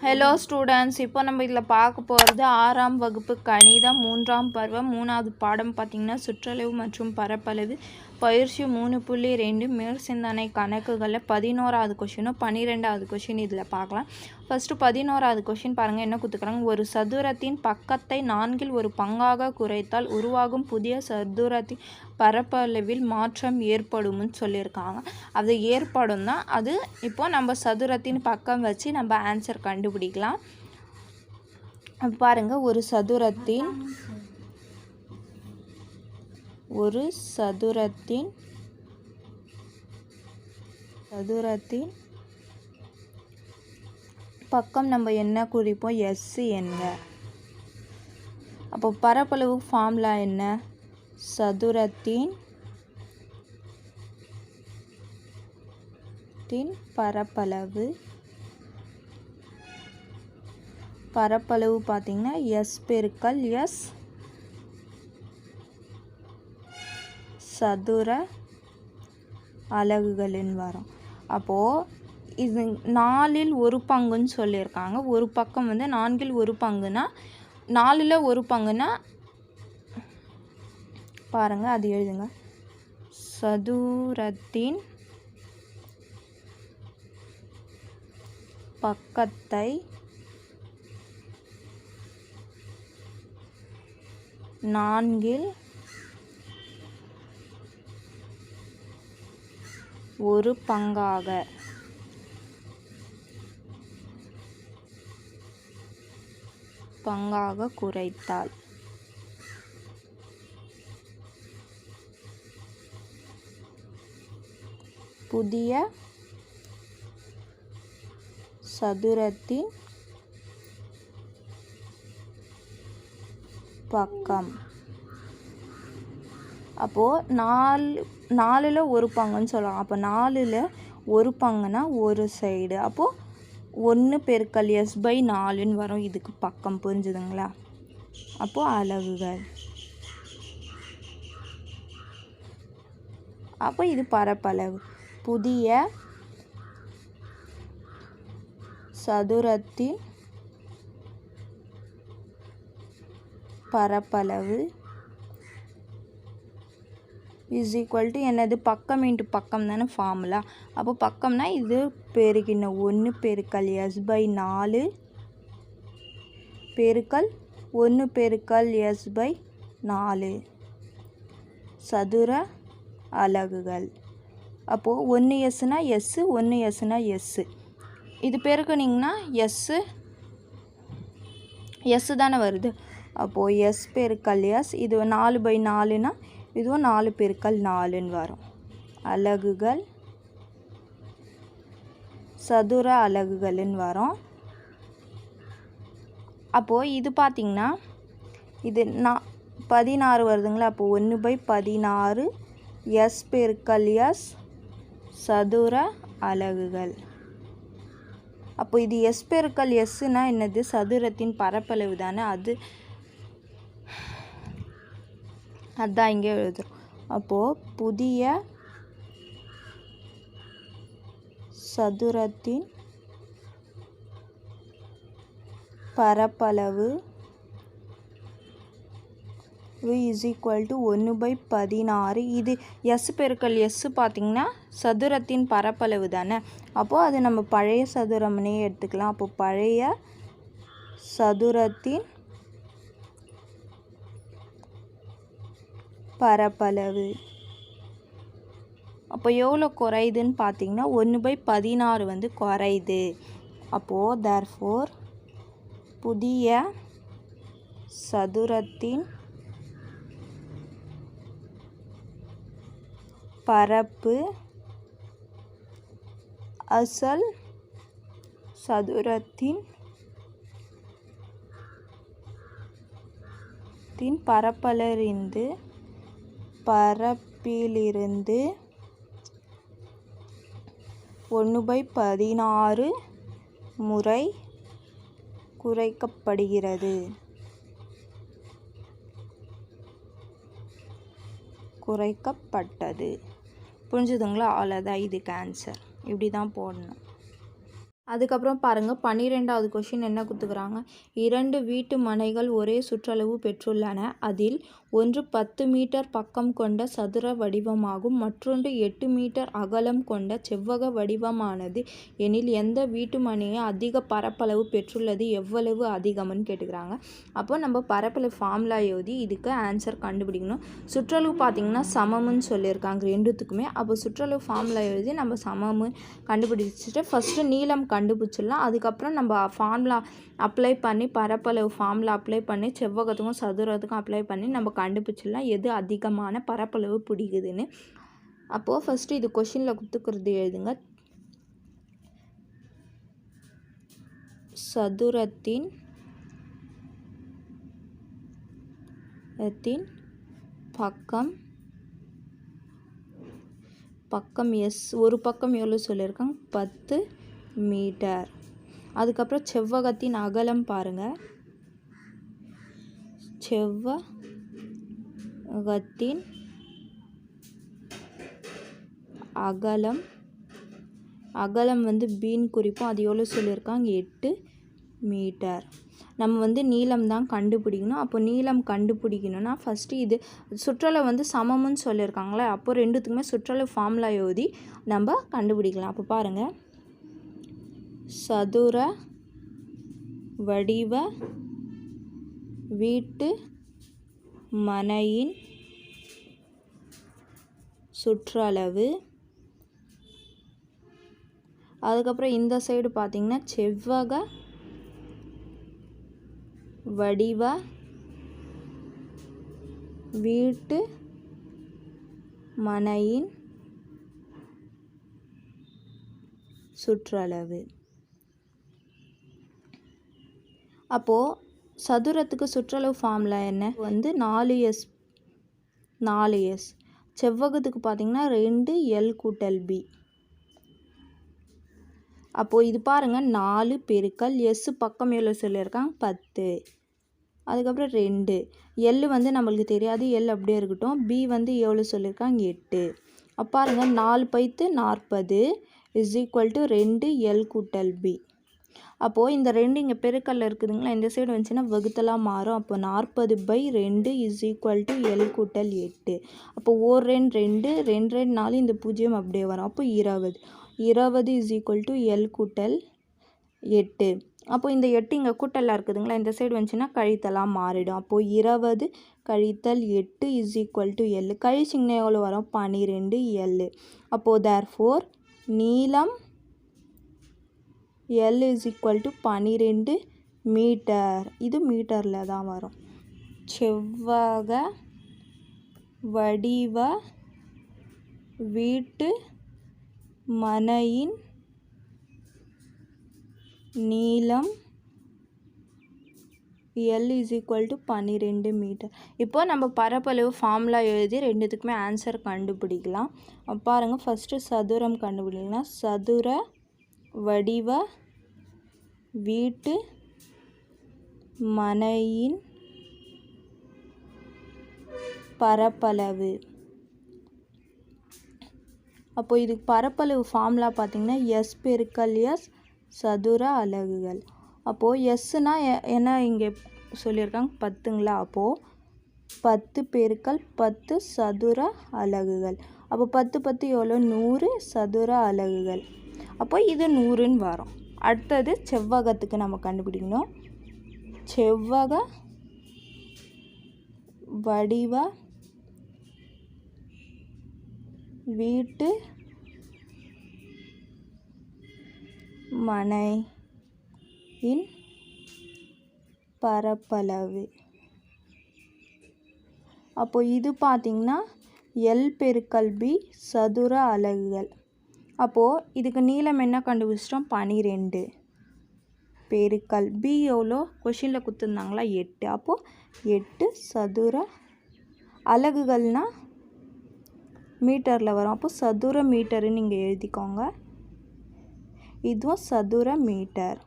Hello students, இப்போ நம்ம இதில் பார்க்க போகிறது 6ஆம் வகுப்பு கணிதம் 3ஆம் பருவம் 3வது பாடம் பார்த்திங்கன்னா சுற்றளவு மற்றும் பரப்பளவு பயிற்சி 3.2 மேல் சிந்தனை கணக்குகளில் 11வது கொஷினும் 12வது கொஷின் இதில் பார்க்கலாம். ஃபஸ்ட்டு 11வது கொஷின் பாருங்கள், என்ன கொடுத்துக்கிறாங்க. ஒரு சதுரத்தின் பக்கத்தை 4 ஒரு பங்காக குறைத்தால் உருவாகும் புதிய சதுரத்தின் பரப்பளவில் மாற்றம் ஏற்படும்னு சொல்லியிருக்காங்க. அது ஏற்படும் தான். அது இப்போ நம்ம சதுரத்தின் பக்கம் வச்சு நம்ம ஆன்சர் கண்டுபிடிக்கலாம். பாருங்கள், ஒரு சதுரத்தின் பக்கம் நம்ம என்ன குறிப்போம், எஸ் என்க. அப்போ பரப்பளவு ஃபார்முலா என்ன, சதுரத்தின் பரப்பளவு பார்த்திங்கன்னா எஸ் பெருக்கல் எஸ் சதுர அலகுகளின் வரும். அப்போது இது 4 ஒரு பங்குன்னு சொல்லியிருக்காங்க. ஒரு பக்கம் வந்து 4 ஒரு பங்குனா 4 ஒரு பங்குனா பாருங்கள், அது எழுதுங்க. சதுரத்தின் பக்கத்தை 4 ஒரு பங்காக குறைத்தால் புதிய சதுரத்தின் பக்கம். அப்போது 4 ஒரு பங்குன்னு சொல்லலாம். அப்போ 4 ஒரு பங்குனா ஒரு சைடு. அப்போது 1 பெருக்கல் எஸ் பை 4ன்னு வரும் இதுக்கு பக்கம். புரிஞ்சுதுங்களா? அப்போது அலகுகள். அப்போ இது பரப்பளவு. புதிய சதுரத்தின் பரப்பளவு இஸ் ஈக்குவல் டு என்னது, பக்கம் இன்ட்டு பக்கம் தானே ஃபார்முலா. அப்போ பக்கம்னா இது பெருக்கின 1 பெருக்கல் எஸ் பை 4 பெருக்கல் 1 பெருக்கல் எஸ் பை 4 சதுர அலகுகள். அப்போது 1 எஸ்னா எஸ், 1 எஸ்னா எஸ். இது பெருக்குனிங்கன்னா எஸ் தானே வருது. அப்போது எஸ் பெருக்கல் எஸ், இது 4 பை 4னா இதுவும் 4 பெருக்கல் 4ன்னு வரும். அலகுகள் சதுர அலகுகள்னு வரும். அப்போது இது பார்த்திங்கன்னா இது 16 வருதுங்களா. அப்போது 1 பை 16 எஸ் பெருக்கல் எஸ் சதுர அலகுகள். அப்போ இது எஸ் பெருக்கல் எஸ்னா என்னது, சதுரத்தின் பரப்பளவு தானே. அதுதான் இங்கே எழுதுகிறோம். அப்போது புதிய சதுரத்தின் பரப்பளவு இஸ் ஈக்குவல் டு 1 பை 16. இது எஸ் பெருக்கல் எஸ் பார்த்திங்கன்னா சதுரத்தின் பரப்பளவு தானே. அப்போது அது நம்ம பழைய சதுரம்னே எடுத்துக்கலாம். அப்போது பழைய சதுரத்தின் பரப்பளவு அப்போ எவ்வளோ குறையுதுன்னு பார்த்திங்கன்னா 1 பை 16 வந்து குறையுது. அப்போது தேர்ஃபோர் புதிய சதுரத்தின் பரப்பு அசல் சதுரத்தின் பரப்பிலிருந்து 1 பை 16 முறை குறைக்கப்படுகிறது. குறைக்கப்பட்டது. புரிஞ்சுதுங்களா? அவ்வளோதான் இதுக்கு ஆன்சர். இப்படி தான் போடணும். அதுக்கப்புறம் பாருங்கள் 12வது கொஷின் என்ன கொடுத்துக்கிறாங்க. 2 வீட்டு மனைகள் ஒரே சுற்றளவு பெற்றுள்ளன. அதில் ஒன்று 10 மீட்டர் பக்கம் கொண்ட சதுர வடிவமாகும், மற்றொன்று 8 மீட்டர் அகலம் கொண்ட செவ்வக வடிவமானது எனில் எந்த வீட்டு மனையை அதிக பரப்பளவு பெற்றுள்ளது, எவ்வளவு அதிகம்னு கேட்டுக்கிறாங்க. அப்போ நம்ம பரப்பளவு ஃபார்முலா எழுதி இதுக்கு ஆன்சர் கண்டுபிடிக்கணும். சுற்றளவு பார்த்திங்கன்னா சமம்னு சொல்லியிருக்காங்க ரெண்டுத்துக்குமே. அப்போ சுற்றளவு ஃபார்முலா எழுதி நம்ம சமம்னு கண்டுபிடிச்சிட்டு ஃபஸ்ட்டு நீளம் கண்டுபிடிச்சிடலாம். அதுக்கப்புறம் நம்ம ஃபார்முலா அப்ளை பண்ணி பரப்பளவு ஃபார்முலா அப்ளை பண்ணி செவ்வகத்துக்கும் சதுரத்துக்கும் அப்ளை பண்ணி நம்ம கண்டுபிடிச்சிடலாம் எது அதிகமான பரப்பளவு பிடிக்குதுன்னு. அப்போது ஃபஸ்ட்டு இது கொஷினில் கொடுத்துக்கிறது எழுதுங்க. சதுரத்தின் பக்கம் எஸ், ஒரு பக்கம் எவ்வளோ சொல்லியிருக்காங்க 10 மீட்டர். அதுக்கப்புறம் செவ்வகத்தின் அகலம் பாருங்கள். செவ்வகத்தின் அகலம் வந்து பீன் குறிப்போம். அது எவ்வளோ சொல்லியிருக்காங்க 8 மீட்டர். நம்ம நீளம் தான் கண்டுபிடிக்கணும். அப்போ நீளம் கண்டுபிடிக்கணும்னா ஃபஸ்ட்டு இது சுற்றளவு சமம்னு சொல்லியிருக்காங்களே, அப்போ ரெண்டுத்துக்குமே சுற்றளவு ஃபார்முலா எழுதி நம்ம கண்டுபிடிக்கலாம். அப்போ பாருங்கள், சதுர வடிவ வீட்டு மனையின் சுற்றளவு. அதுக்கப்புறம் இந்த சைடு பார்த்திங்கன்னா செவ்வக வடிவ வீட்டு மனையின் சுற்றளவு. அப்போது சதுரத்துக்கு சுற்றளவு ஃபார்முலா என்ன 4s. செவ்வகத்துக்கு பார்த்திங்கன்னா 2l/b. அப்போது இது பாருங்கள் 4 பெருக்கல் எஸ் பக்கம் எவ்வளோ சொல்லியிருக்காங்க 10. அதுக்கப்புறம் 2 எல் நம்மளுக்கு தெரியாது, எல் அப்படியே இருக்கட்டும். பி எவ்வளோ சொல்லியிருக்காங்க 8. அப்போ பாருங்கள் 4 பைத்து 40 = 2l/b. அப்போது இந்த 2 இங்கே பெருக்கல்ல இருக்குதுங்களா, இந்த சைடு வந்துச்சுன்னா வகுத்தலாக மாறும். அப்போ 40/2 = l/8. அப்போ 1 2 2 2 2 4 இந்த 0 அப்படியே வரும். அப்போ 20 = l/8. அப்போ இந்த 8 இங்கே கூட்டலாக இருக்குதுங்களா, இந்த சைடு வந்துச்சுன்னா கழித்தலாக மாறிடும். அப்போது 20 கழித்தல் 8 = l. கழிச்சிங்கன்னா எவ்வளோ வரும் 12l. அப்போது தேர்ஃபோர் நீளம் L = 12 மீட்டர். இது மீட்டரில் தான் வரும். செவ்வக வடிவ வீட்டு மனையின் நீளம் L = 12 மீட்டர். இப்போ நம்ம பரப்பளவு ஃபார்முலா எழுதி ரெண்டுத்துக்குமே ஆன்சர் கண்டுபிடிக்கலாம். பாருங்கள், ஃபஸ்ட்டு சதுரம் கண்டுபிடிக்கலாம். சதுர வடிவ வீட்டு மனையின் பரப்பளவு. அப்போ இதுக்கு பரப்பளவு ஃபார்முலா பார்த்திங்கன்னா எஸ் பெருக்கல் எஸ் சதுர அலகுகள். அப்போது எஸ்னா என்ன இங்கே சொல்லியிருக்காங்க 10ங்களா, அப்போது 10 பெருக்கல் 10 சதுர அலகுகள். அப்போ 10 10 எவ்வளோ 100 சதுர அலகுகள். அப்போ இது 100ன்னு வரும். அடுத்தது செவ்வகத்துக்கு நம்ம கண்டுபிடிக்கணும். செவ்வக வடிவ வீட்டு மனையின் பரப்பளவு. அப்போது இது பார்த்திங்கன்னா L பெருக்கல் B சதுர அலகுகள். அப்போது இதுக்கு நீளம் என்ன கண்டுபிடிச்சிட்டோம் 12 பெருக்கல் B எவ்வளோ கொஷினில் கொடுத்துருந்தாங்களா 8. அப்போது 8 சதுர அலகுகள்னால் மீட்டரில் வரும். அப்போது சதுர மீட்டருன்னு நீங்கள் எழுதிக்கோங்க. இதுவும் சதுர மீட்டர்.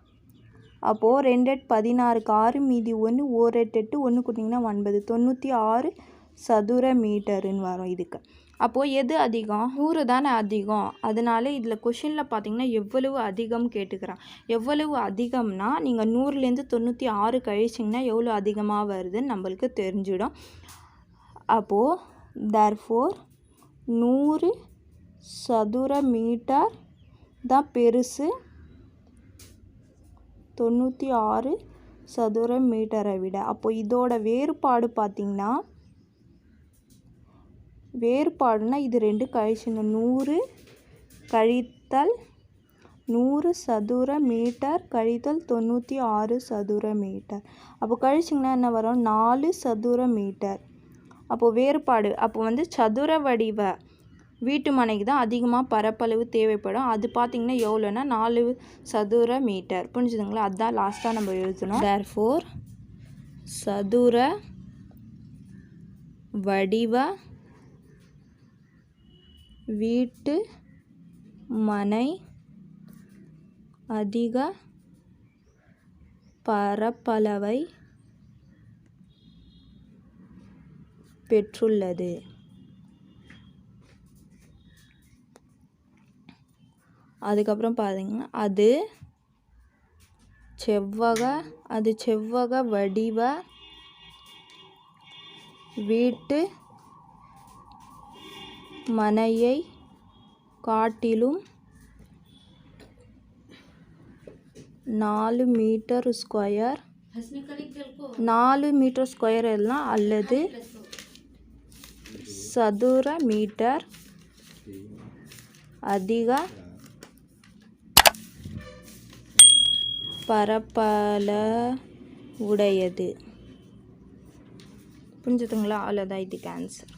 அப்போது 2 8 16 6 மீதி 1 1 8 8 1 கூட்டிங்கன்னா 9 96 சதுர மீட்டருன்னு வரும் இதுக்கு. அப்போது எது அதிகம்? 100 தானே அதிகம். அதனால இதில் கொஷினில் பார்த்தீங்கன்னா எவ்வளவு அதிகம் கேட்டுக்கிறான். எவ்வளவு அதிகம்னா நீங்கள் 100லேருந்து 96 கழிச்சிங்கன்னா எவ்வளோ அதிகமாக வருதுன்னு நம்மளுக்கு தெரிஞ்சிடும். அப்போது தேர்ஃபோர் 100 சதுர மீட்டர் தான் பெருசு 96 சதுர மீட்டரை விட. அப்போது இதோட வேறுபாடு பார்த்திங்கன்னா வேறுபாடுனா இது 2 கழிச்சிடணும். 100 கழித்தல் 100 சதுர மீட்டர் கழித்தல் 96 சதுர மீட்டர். அப்போ கழிச்சிங்கன்னா என்ன வரும்? 4 சதுர மீட்டர். அப்போது வேறுபாடு அப்போ சதுர வடிவ வீட்டு மனைக்கு தான் அதிகமாக பரப்பளவு தேவைப்படும். அது பார்த்திங்கன்னா எவ்வளோன்னா 4 சதுர மீட்டர். புரிஞ்சுதுங்களா? அதுதான் லாஸ்ட்டாக நம்ம எழுதணும். தேர்ஃபோர் சதுர வடிவ வீட்டு மனை அதிக பரப்பளவை பெற்றுள்ளது. அதுக்கப்புறம் பார்த்தீங்கன்னா அது செவ்வக வடிவ வீட்டு மனையை காட்டிலும் 4 மீட்டர் ஸ்கொயர் 4 மீட்டர் ஸ்கொயர் எல்லாம் அல்லது சதுர மீட்டர் அதிக பரப்பளவுடையது. புரிஞ்சுதுங்களா? அவ்வளோதான் இதுக்கு ஆன்சர்.